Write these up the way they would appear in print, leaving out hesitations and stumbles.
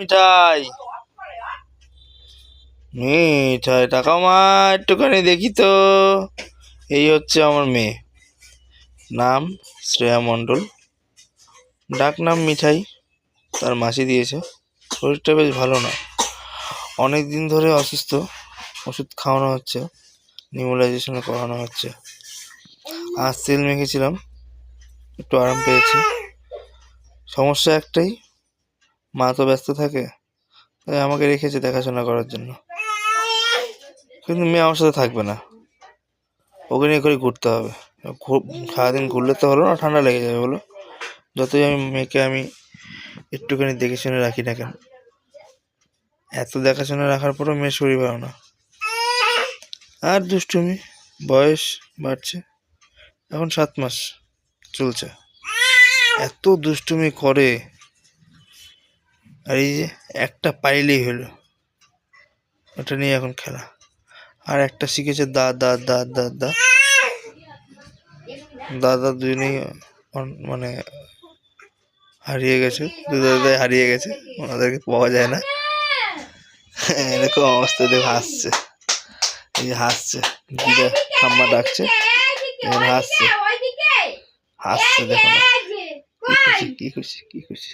মিঠাই মিঠাই টাকা মা, একটুখানি দেখি তো। এই হচ্ছে আমার মেয়ে, নাম শ্রেয়া মণ্ডল, ডাক নাম মিঠাই, তার মাসি দিয়েছে। শরীরটা বেশ ভালো না, অনেক দিন ধরে অসুস্থ, ওষুধ খাওয়ানো হচ্ছে, নিউমোলাইজেশন করানো হচ্ছে। আজ তেল মেখেছিলাম, একটু আরাম পেয়েছে। সমস্যা একটাই, মা তো ব্যস্ত থাকে, তাই আমাকে রেখেছে দেখাশোনা করার জন্য। কিন্তু মেয়ে আমার সাথে থাকবে না, ওকে নিয়ে করে ঘুরতে হবে। সারাদিন ঘুরলে তো হলো না, ঠান্ডা লেগে যাবে বলো। যতই আমি মেয়েকে একটুখানি দেখে শুনে রাখি না কেন, এত দেখাশোনা রাখার পরও মেয়ের শরীর ভালো না। আর দুষ্টুমি, বয়স বাড়ছে, এখন 7 মাস চলছে, এত দুষ্টুমি করে। আর এই যে একটা পাইলেই হলো, ওটা নিয়ে এখন খেলা। আর একটা শিখেছে দা দা দা দা দা দাদা, দুজনেই মানে হারিয়ে গেছে, দাদাই হারিয়ে গেছে, ওনাদেরকে পাওয়া যায় না। এরকম অবস্থা দেখে হাসছে, এই যে হাসছে, দিদা ঠাম্মা ডাকছে, এখন হাসছে হাসছে, দেখো না কি খুশি কি খুশি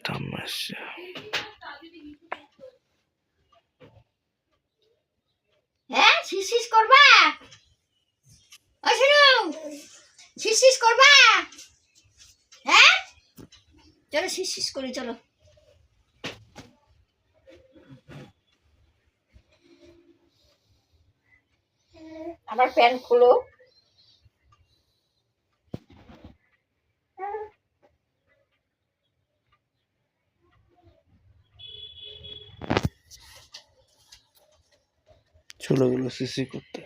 ঠাম্মা আসছে। হ্যাঁ শিস করবা, শিস করবা, হ্যাঁ চলো শিস করি, চলো। আমার প্যান্ট খুলো। চলে গেলো সিসি করতে।